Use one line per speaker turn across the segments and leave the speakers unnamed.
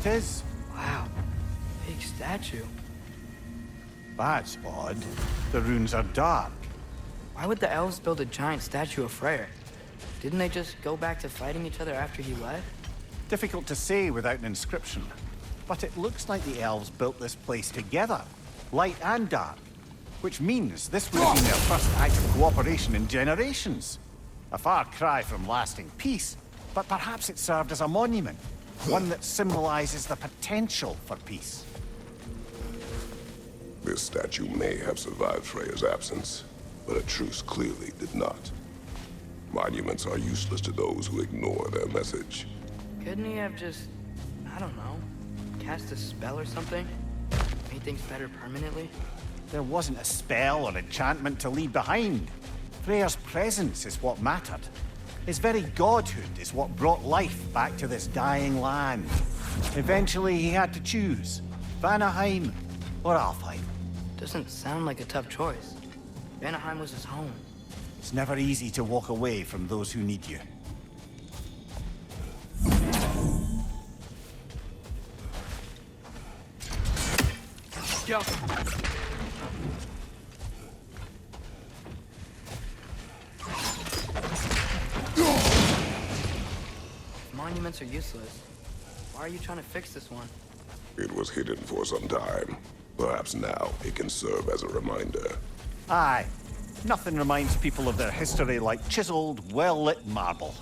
it is.
Wow, big statue.
That's odd. The runes are dark.
Why would the elves build a giant statue of Freyr? Didn't they just go back to fighting each other after he left?
Difficult to say without an inscription. But it looks like the elves built this place together, light and dark. Which means this would have been their first act of cooperation in generations. A far cry from lasting peace, but perhaps it served as a monument. One that symbolizes the potential for peace.
This statue may have survived Freya's absence, but a truce clearly did not. Monuments are useless to those who ignore their message.
Couldn't he have just, I don't know, cast a spell or something? Made things better permanently?
There wasn't a spell or enchantment to leave behind. Freya's presence is what mattered. His very godhood is what brought life back to this dying land. Eventually he had to choose, Vanaheim or Alfheim.
Doesn't sound like a tough choice. Vanaheim was his home.
It's never easy to walk away from those who need you.
Yo! Monuments are useless. Why are you trying to fix this one?
It was hidden for some time. Perhaps now it can serve as a reminder.
Aye. Nothing reminds people of their history like chiseled, well-lit marble.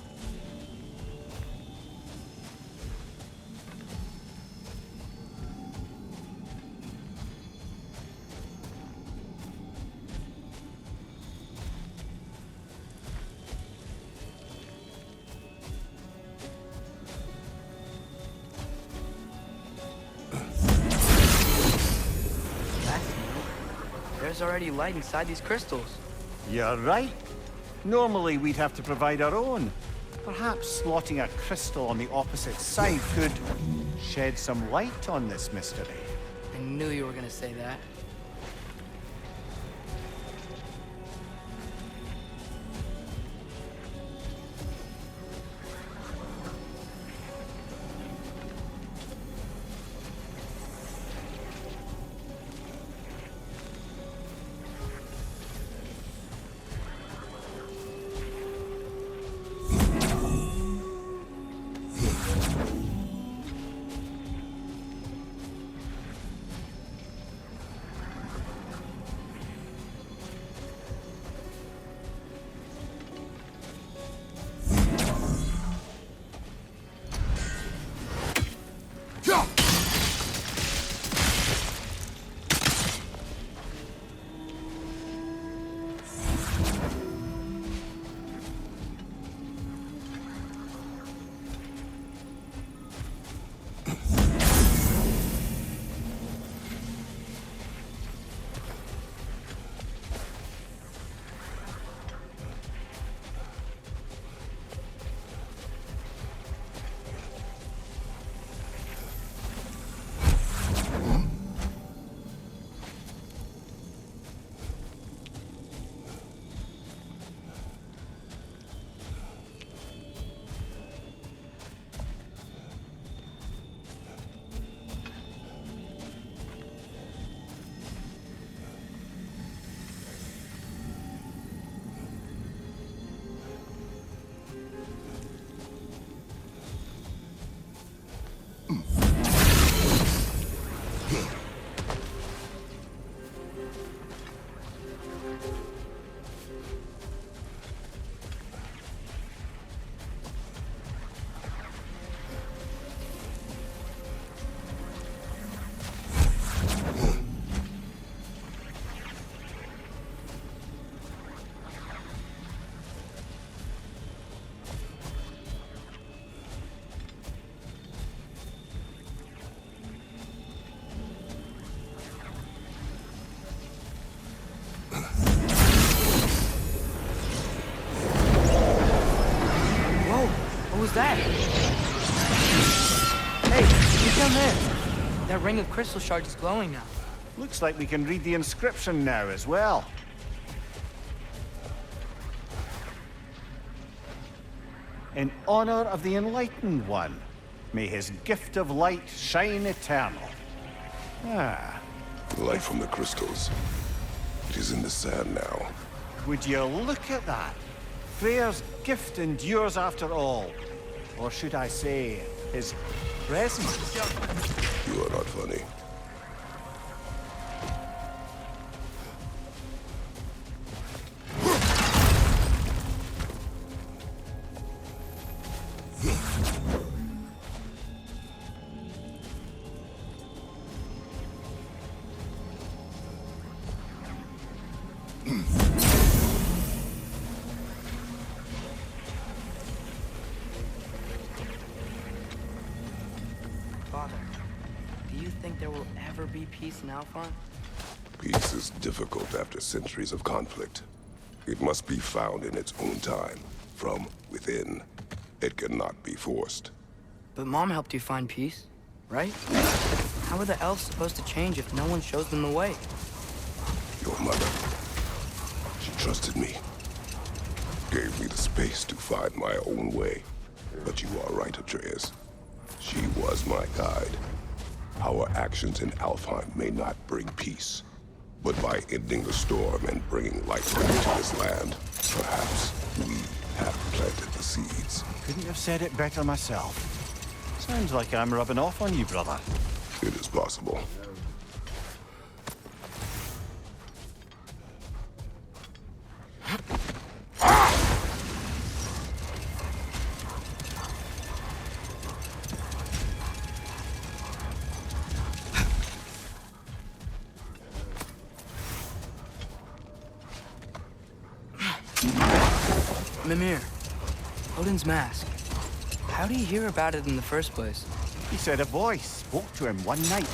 There's already light inside these crystals.
You're right. Normally we'd have to provide our own. Perhaps slotting a crystal on the opposite side could shed some light on this mystery.
I knew you were gonna say that. What was that? Hey, look down there. That ring of crystal shards is glowing now.
Looks like we can read the inscription now as well. In honor of the Enlightened One. May his gift of light shine eternal. Ah,
Light from the crystals. It is in the sand now.
would you look at that? Freyr's gift endures after all. Or should I say, his presence.
You are not funny.
Father, do you think there will ever be peace in Alfheim?
Peace is difficult after centuries of conflict. It must be found in its own time, from within. It cannot be forced.
But Mom helped you find peace, right? How are the elves supposed to change if no one shows them the way?
Your mother, she trusted me. Gave me the space to find my own way. But you are right, Atreus. She was my guide. Our actions in Alfheim may not bring peace. But by ending the storm and bringing light back to this land, perhaps we have planted the seeds.
Couldn't have said it better myself. Sounds like I'm rubbing off on you, brother.
It is possible.
Mimir, Odin's mask. How do you hear about it in the first place?
He said a voice spoke to him one night,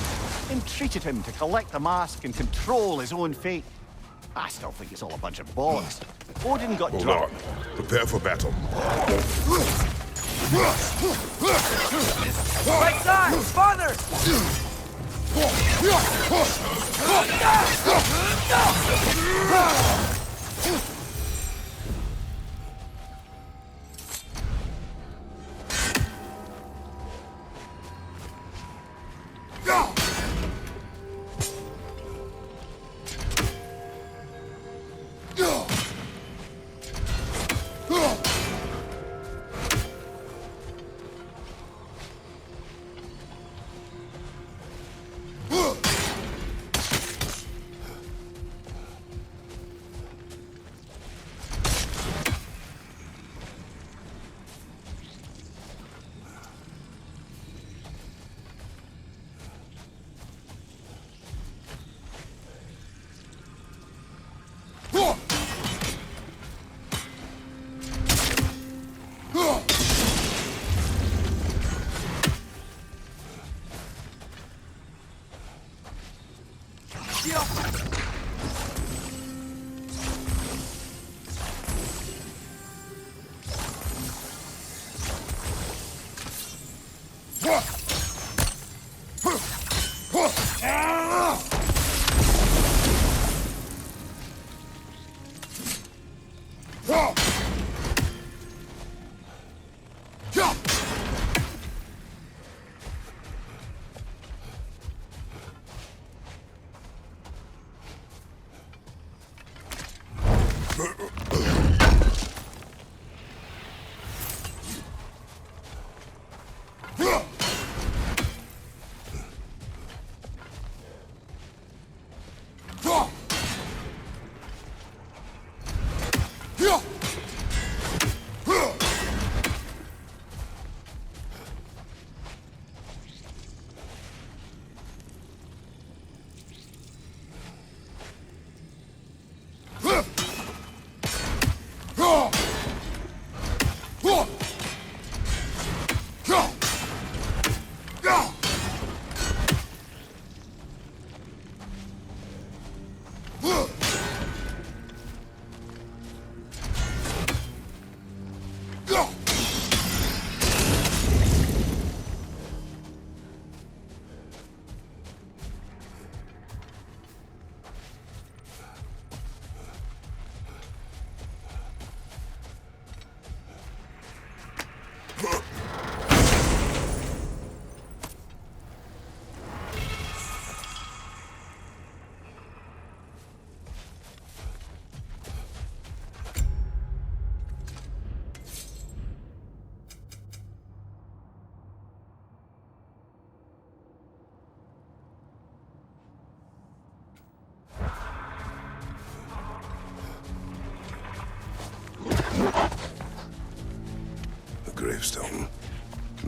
entreated him to collect the mask and control his own fate. I still think it's all a bunch of bollocks. Odin got
Hold
drunk.
on. Prepare for battle.
Right side! Father!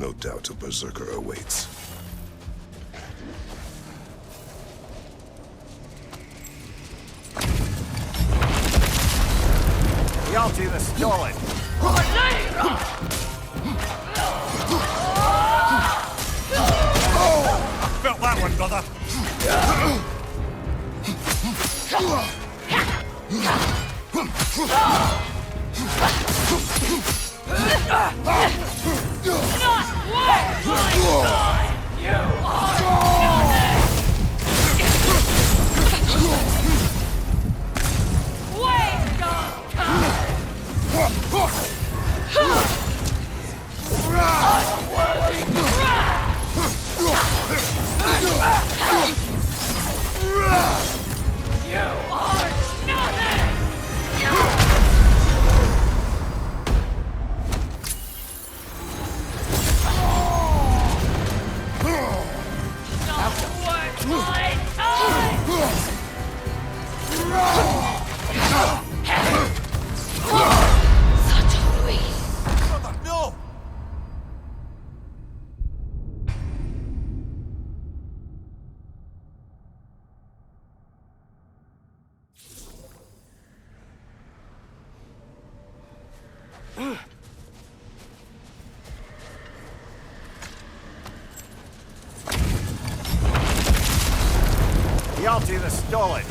No doubt a berserker awaits.
HJALTI the Stolid. Felt that one, brother. Brother, no! HJALTI the Stolid.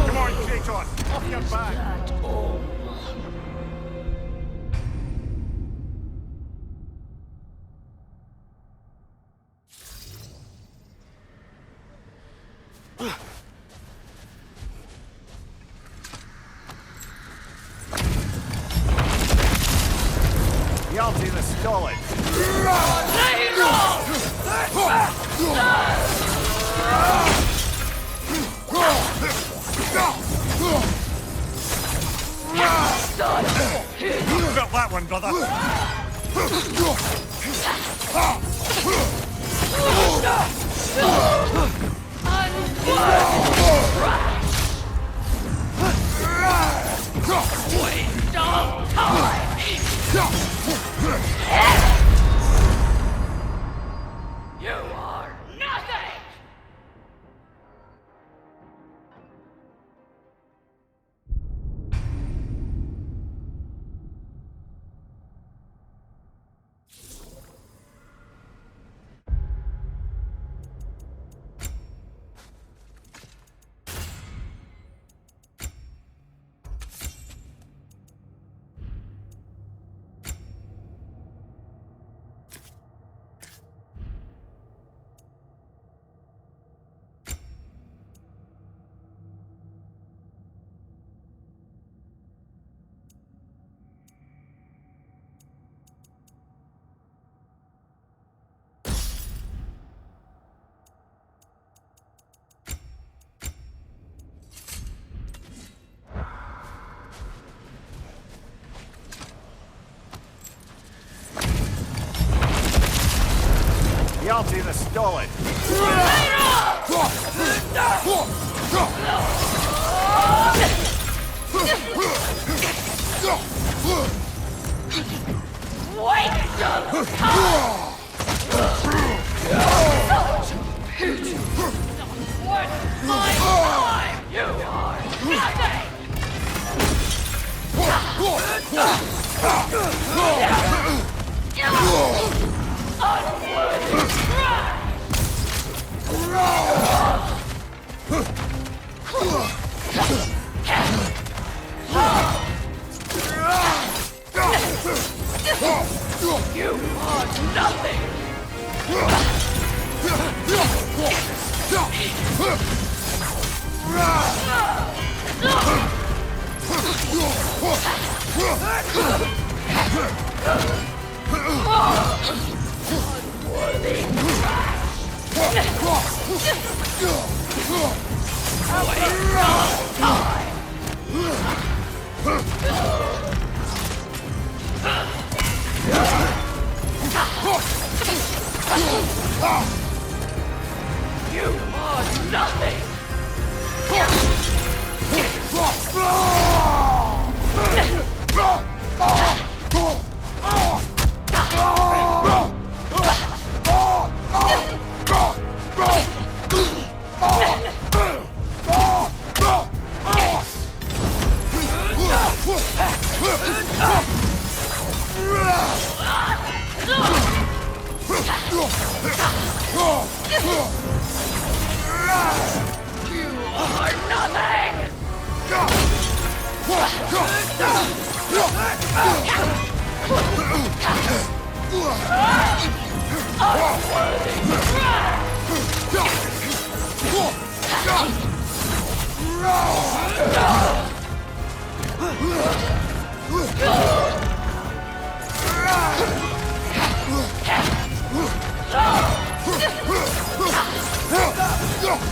Come on, Kratos, off your back. HJALTI the Stolid. Felt that one, brother.
You are nothing!
HJALTI the Stolid.
You are nothing!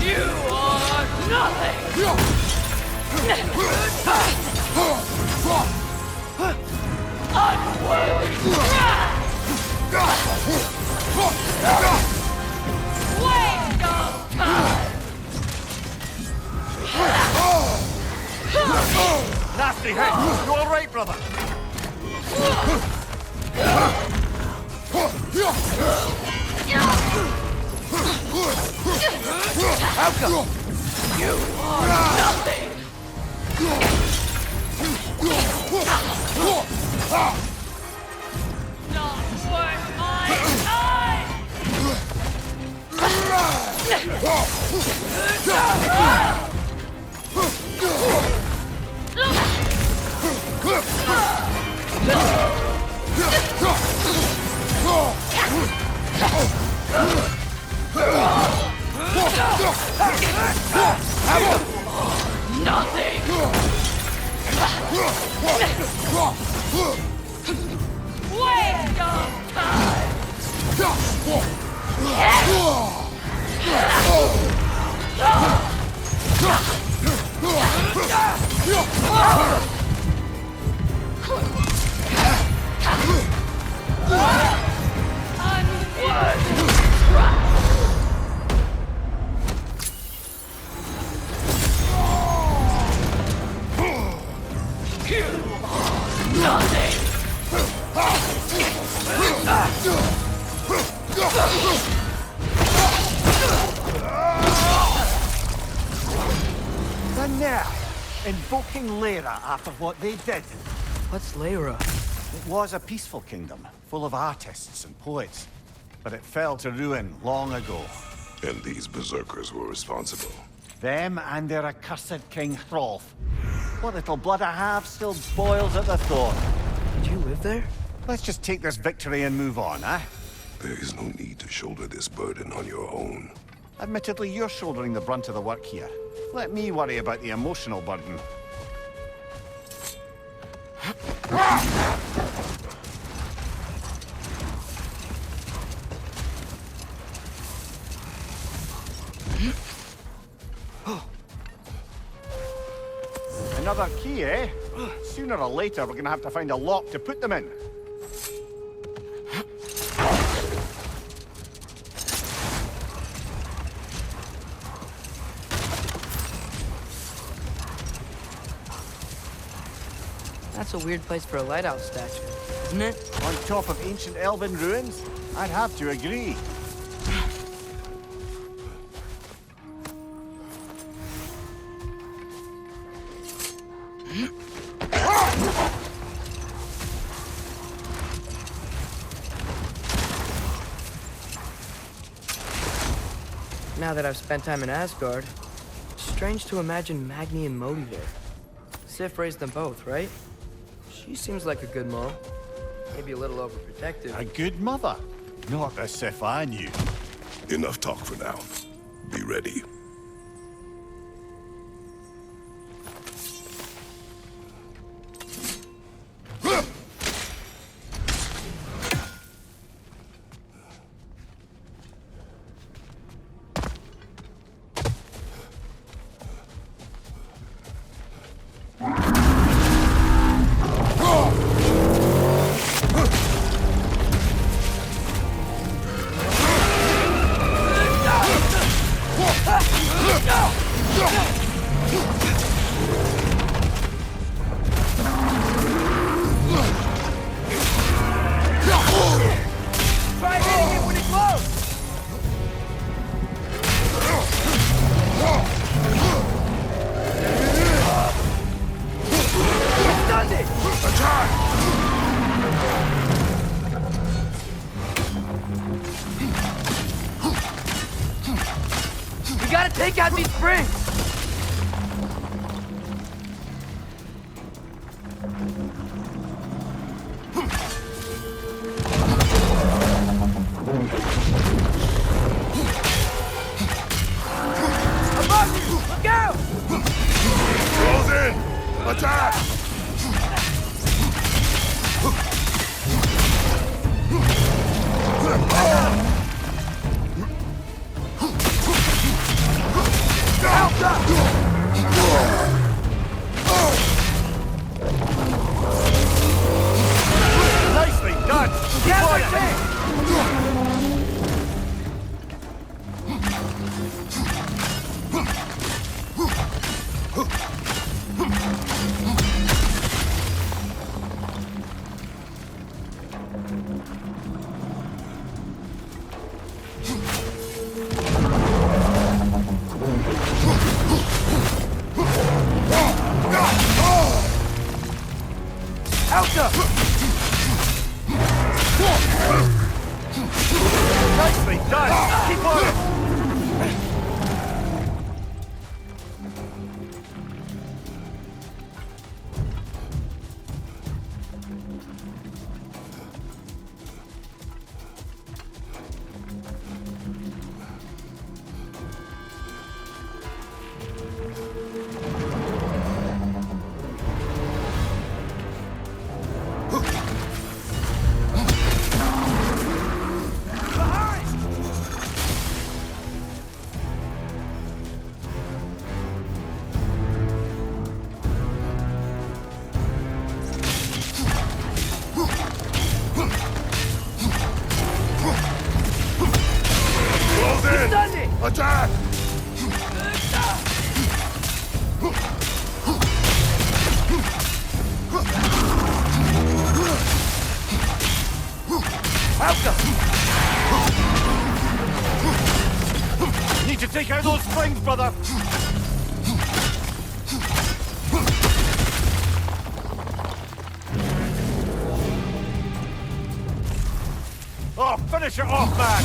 You are nothing! You are nothing!
Nasty hit! You alright, brother? Outcome!
You are nothing! Not worth my time! Nothing! Waste of time!
The nerve! Invoking Lyra after what they did.
What's Lyra?
It was a peaceful kingdom, full of artists and poets. But it fell to ruin long ago.
And these berserkers were responsible.
Them and their accursed King Hrolf. What little blood I have still boils at the thought.
Did you live there?
Let's just take this victory and move on, eh?
There is no need to shoulder this burden on your own.
Admittedly, you're shouldering the brunt of the work here. Let me worry about the emotional burden. Another key, eh? Sooner or later, we're gonna have to find a lock to put them in.
That's a weird place for a lighthouse statue, isn't it?
On top of ancient elven ruins? I'd have to agree.
Now that I've spent time in Asgard, it's strange to imagine Magni and Modi there. Sif raised them both, right? She seems like a good mom. Maybe a little overprotective.
A good mother. Not the Sif I knew.
Enough talk for now. Be ready.
Try hitting it when it's close! Stunned it! We gotta take out these springs! Above you! Look out!
Close in! Attack!
Nicely done!
Get
Keep on
my
it.
tank! Alta!
Nicely done! Keep on it!
Close in!
Stunned it!
Attack!
Alta!
Need to take out those springs, brother! Oh, finish it off, man!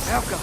Now go.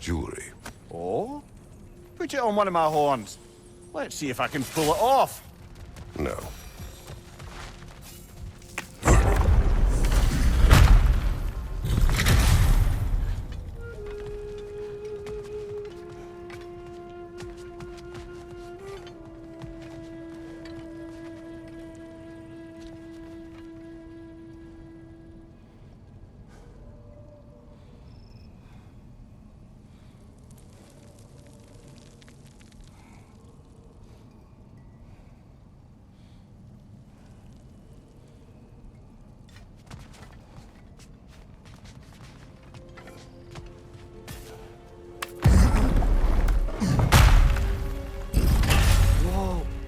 Jewelry.
Oh? Put it on one of my horns. Let's see if I can pull it off.
No.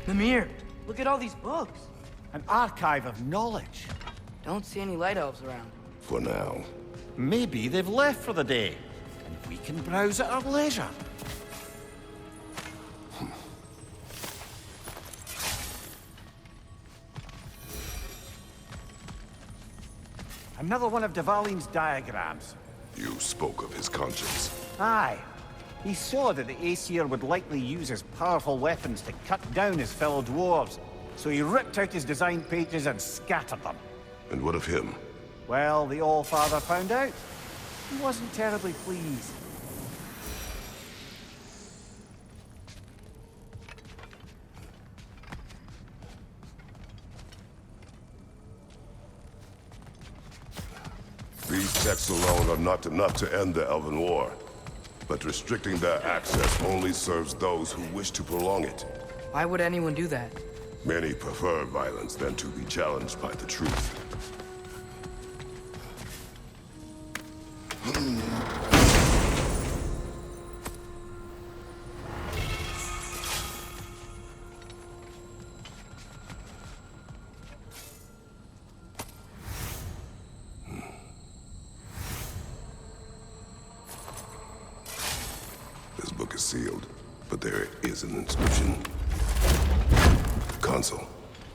Mimir, look at all these books.
An archive of knowledge.
Don't see any light elves around.
For now.
Maybe they've left for the day, and we can browse at our leisure. Another one of Dvalin's diagrams.
You spoke of his conscience.
Aye. He saw that the Aesir would likely use his powerful weapons to cut down his fellow dwarves, so he ripped out his design pages and scattered them.
And what of him?
Well, the All-Father found out. He wasn't terribly pleased.
These texts alone are not enough to end the Elven War. But restricting their access only serves those who wish to prolong it.
Why would anyone do that?
Many prefer violence than to be challenged by the truth. This book is sealed, but there is an inscription. Consul.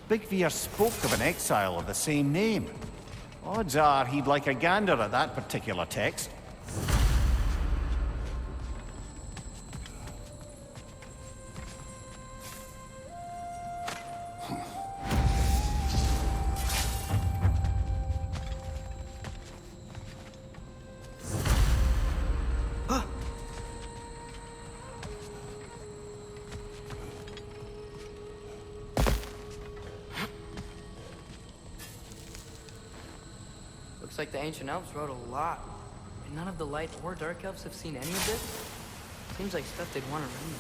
Big Veer spoke of an exile of the same name. Odds are he'd like a gander at that particular text.
Looks like the ancient elves wrote a lot. And none of the light or dark elves have seen any of this? Seems like stuff they'd want to read.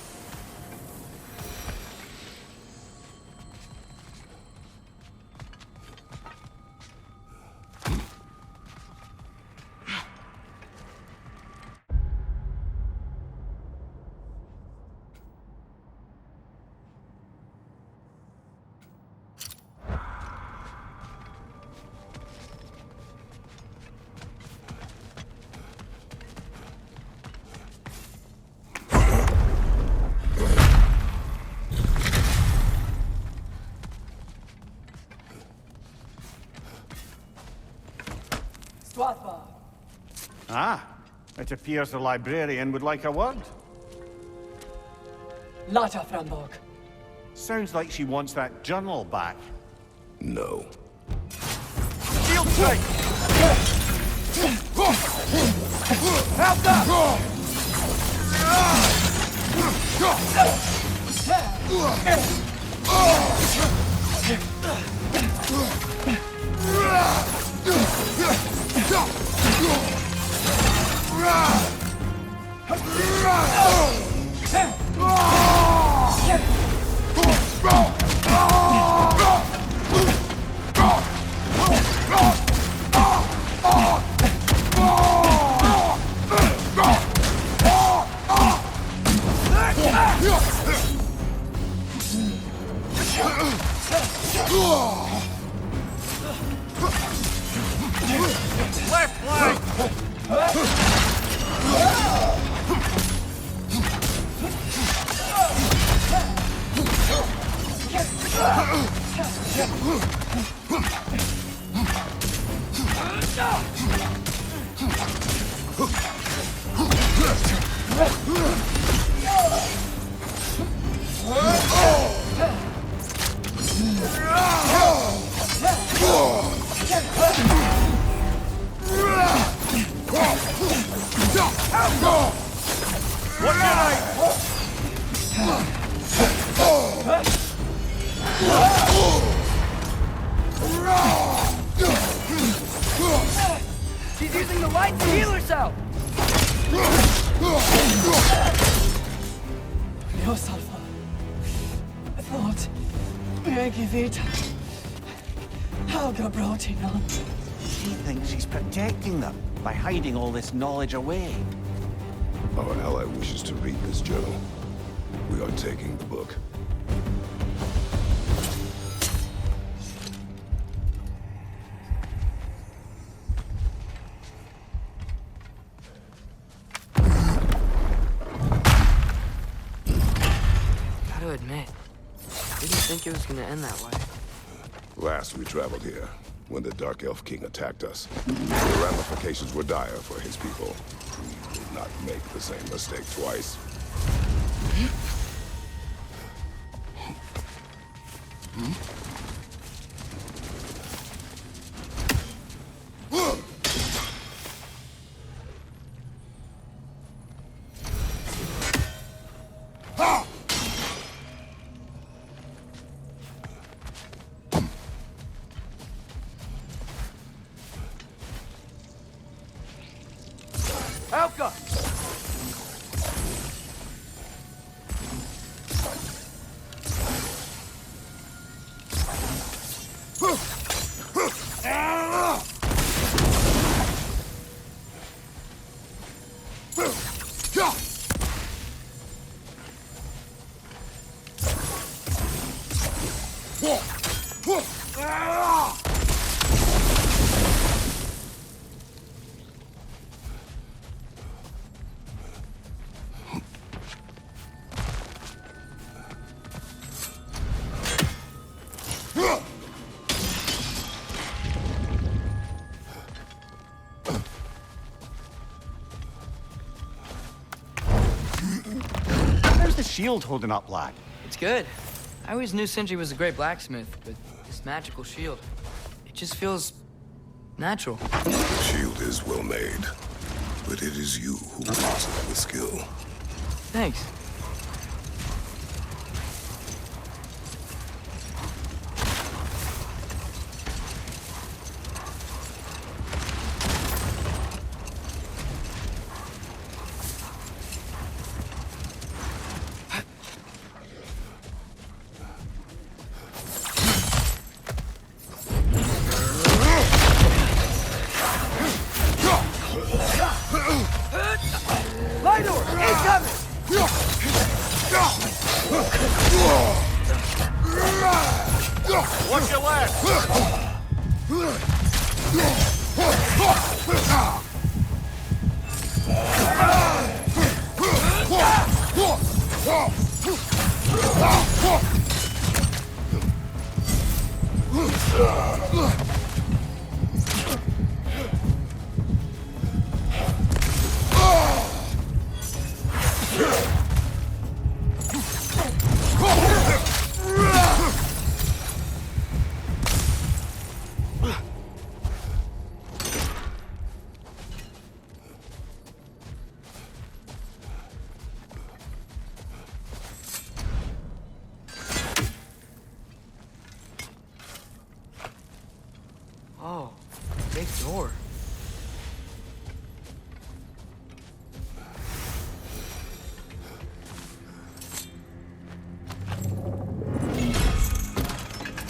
Ah, it appears the librarian would like a word.
Lata Frambog.
Sounds like she wants that journal back.
No.
Shield strike! Help them! Left flank! What's your name?
She's using the light to heal herself!
Dios Alpha. I thought Megivita. Helga brought him on.
She thinks she's protecting them by hiding all this knowledge away.
Our ally wishes to read this journal. We are taking the book.
Gotta admit, I didn't think it was gonna end that way.
Last we traveled here, when the Dark Elf King attacked us, the ramifications were dire for his people. We will not make the same mistake twice.
Helga!
How's the shield holding up, lad?
It's good. I always knew Sindri was a great blacksmith, but this magical shield, it just feels natural.
The shield is well made, but it is you who wields it with skill.
Thanks. Light door! Incoming! Oh, big door.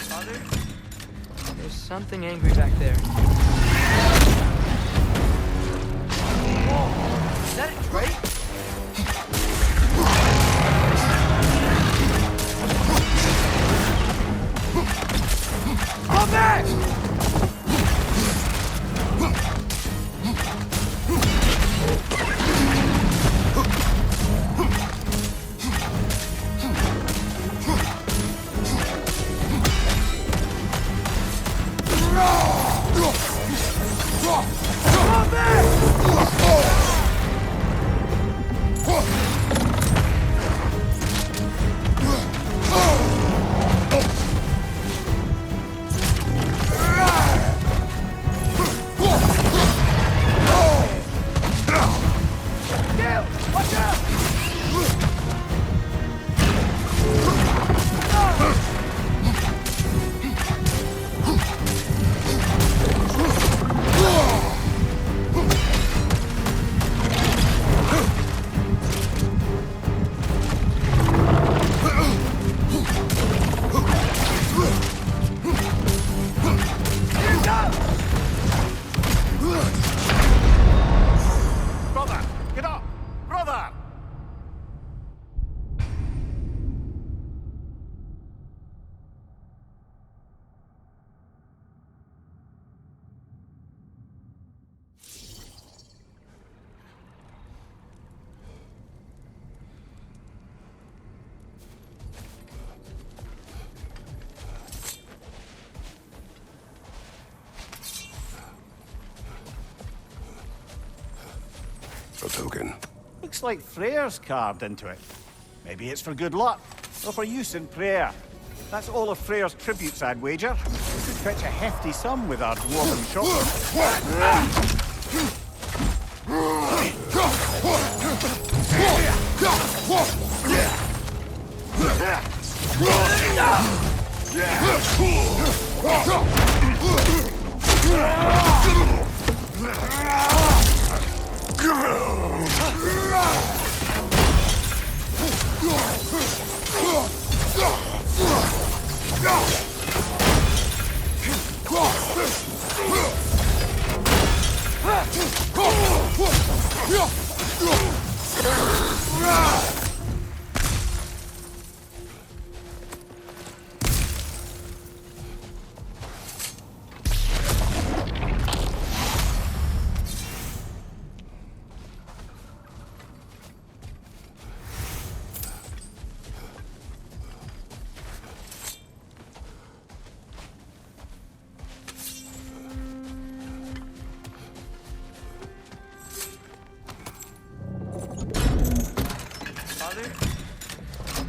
Father? There's something angry back there. Whoa! Is that a drake? Come back!
A token.
Looks like Freyr's carved into it. Maybe it's for good luck, or for use in prayer. That's all of Freyr's tributes, I'd wager. We could fetch a hefty sum with our dwarven shop.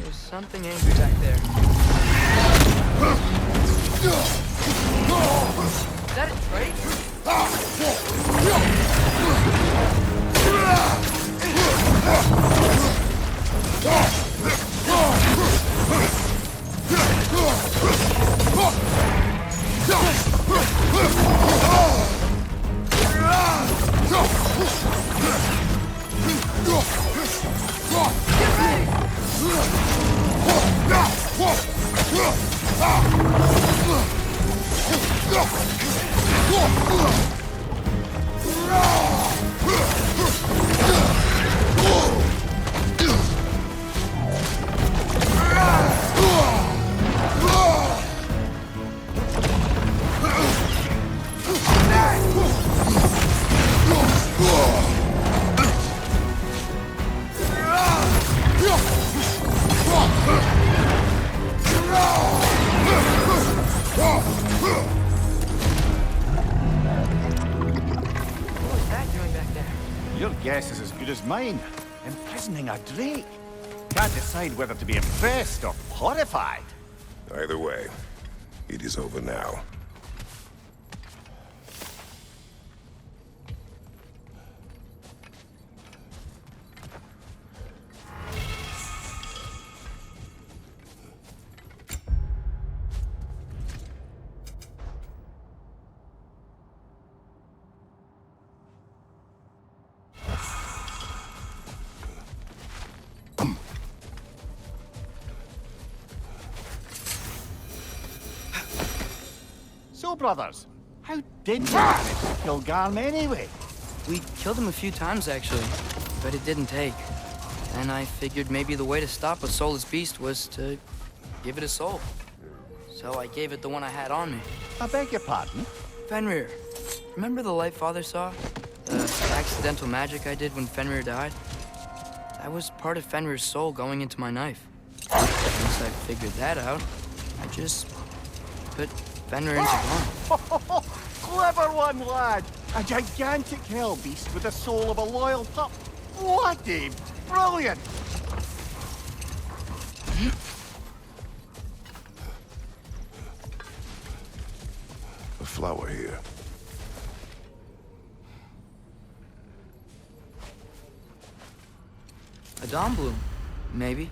There's something angry back there. Is that a drake?
Your guess is as good as mine. Imprisoning a drake. Can't decide whether to be impressed or horrified.
Either way, it is over now.
brothers? How did you manage to kill Garm anyway?
We killed him a few times, actually, but it didn't take. And I figured maybe the way to stop a soulless beast was to give it a soul. So I gave it the one I had on me.
I beg your pardon?
Fenrir, remember the light Father saw? The accidental magic I did when Fenrir died? That was part of Fenrir's soul going into my knife. Once I figured that out, I just put Fenrir into Garm.
Clever one, lad! A gigantic hell beast with the soul of a loyal pup. Bloody brilliant!
A flower here.
A dawn bloom, maybe.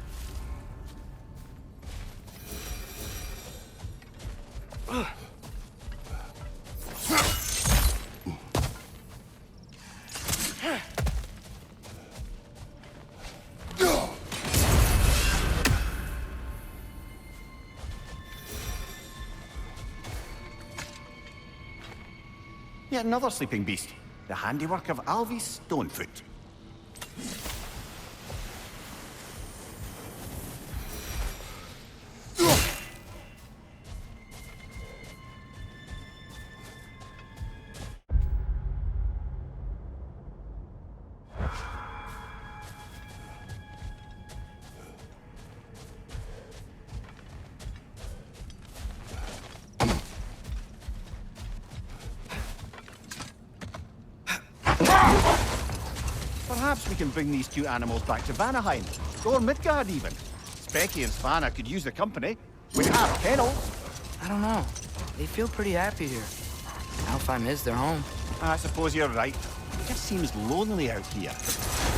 Yet another sleeping beast. The handiwork of Alvis Stonefoot. Perhaps we can bring these two animals back to Vanaheim, or Midgard even. Specky and Svanna could use the company. We have kennels.
I don't know. They feel pretty happy here. Alfheim is their home.
I suppose you're right. It just seems lonely out here.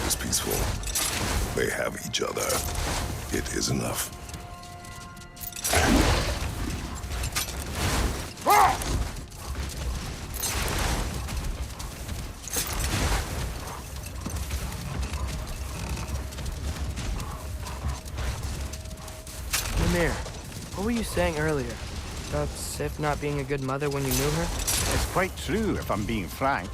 It's peaceful. They have each other. It is enough.
Mimir, what were you saying earlier? About Sif not being a good mother when you knew her?
It's quite true, if I'm being frank.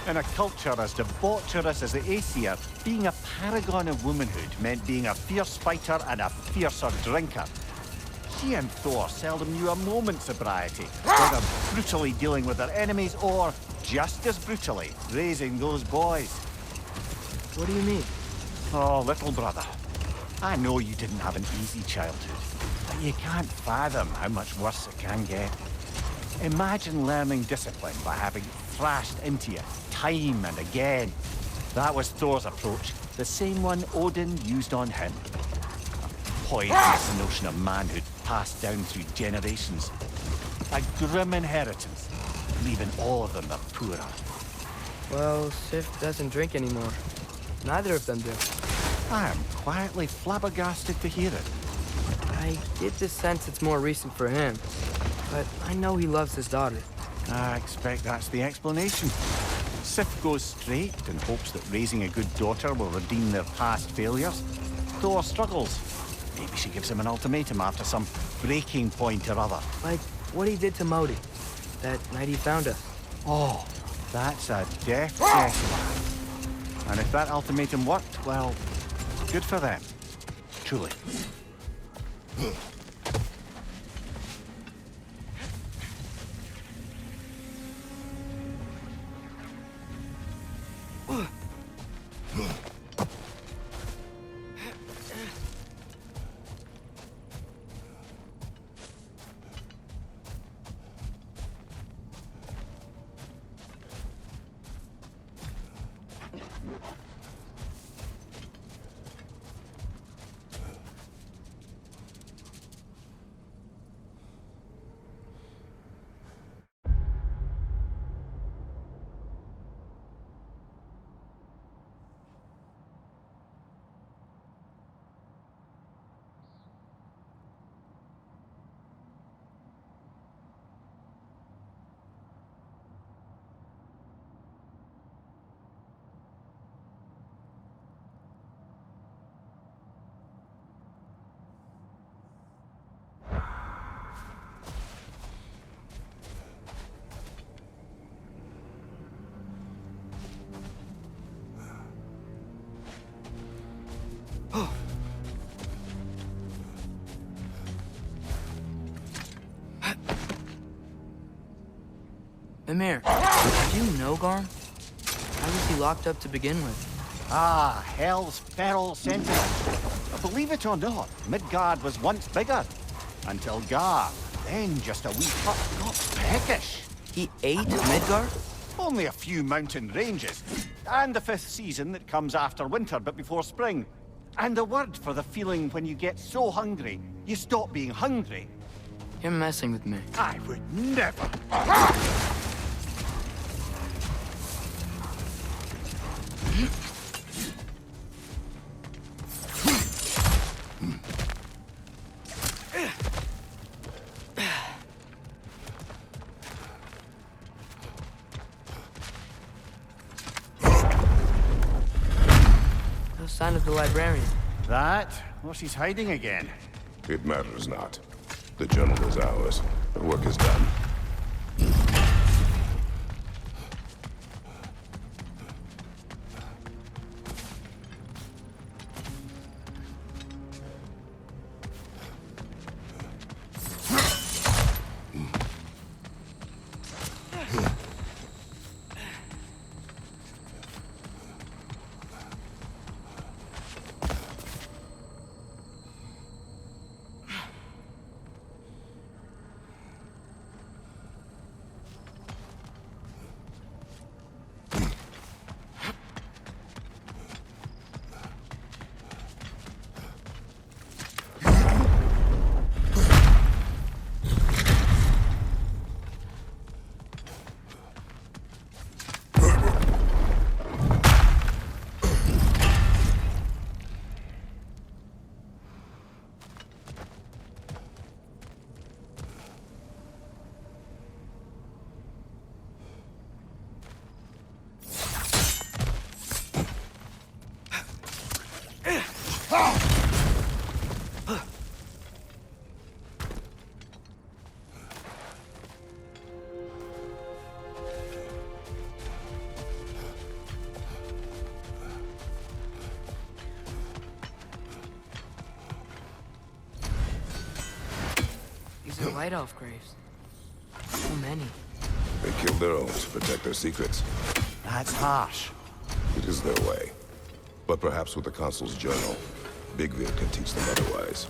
In a culture as debaucherous as the Aesir, being a paragon of womanhood meant being a fierce fighter and a fiercer drinker. She and Thor seldom knew a moment's sobriety, whether brutally dealing with their enemies or, just as brutally, raising those boys.
What do you mean?
Oh, little brother. I know you didn't have an easy childhood, but you can't fathom how much worse it can get. Imagine learning discipline by having thrashed into you time and again. That was Thor's approach, the same one Odin used on him. A poisonous notion of manhood passed down through generations. A grim inheritance, leaving all of them the poorer.
Well, Sif doesn't drink anymore. Neither of them do.
I am quietly flabbergasted to hear it.
I get the sense it's more recent for him, but I know he loves his daughter.
I expect that's the explanation. Sif goes straight and hopes that raising a good daughter will redeem their past failures. Thor struggles. Maybe she gives him an ultimatum after some breaking point or other.
Like what he did to Modi, that night he found us.
Oh, that's a death guess. And if that ultimatum worked, well, good for them. Truly.
Mimir, do you know Garm? How was he locked up to begin with?
Ah, Hell's feral sentinel. Believe it or not, Midgard was once bigger. Until Gar, then just a wee pup, got peckish.
He ate Midgard?
Only a few mountain ranges. And the 5th season that comes after winter but before spring. And a word for the feeling when you get so hungry, you stop being hungry.
You're messing with me.
I would never.
No sign of the librarian.
That? Well, she's hiding again.
It matters not. The journal is ours. The work is done.
These are White Elf graves. So many.
They killed their own to protect their secrets.
That's harsh.
It is their way. But perhaps with the Consul's journal, Bigvir can teach them otherwise.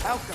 Alka!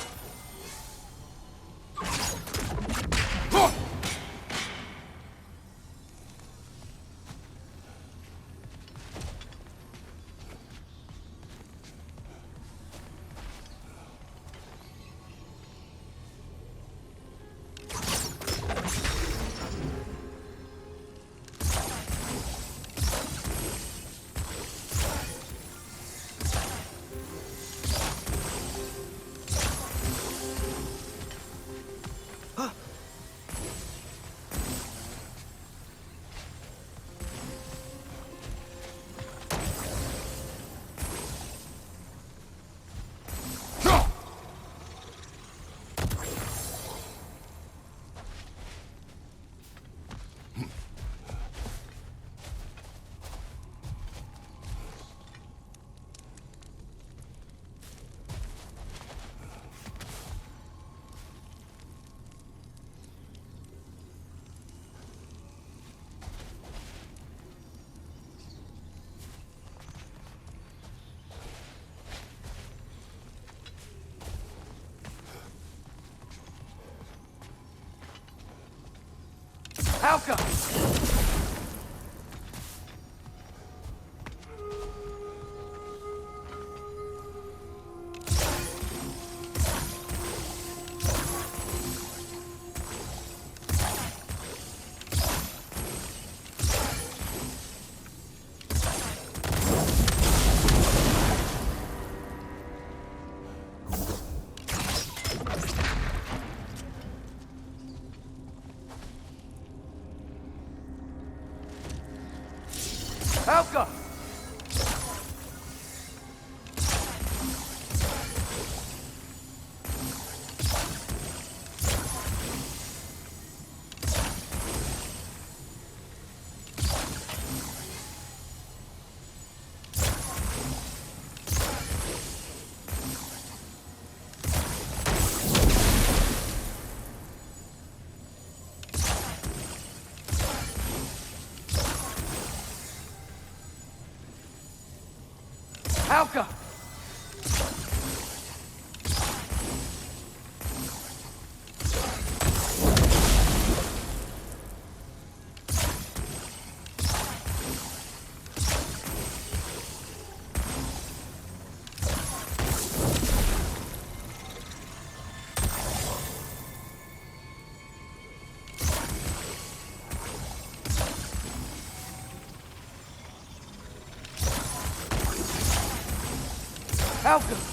Alka! Alka! Alka! Alka!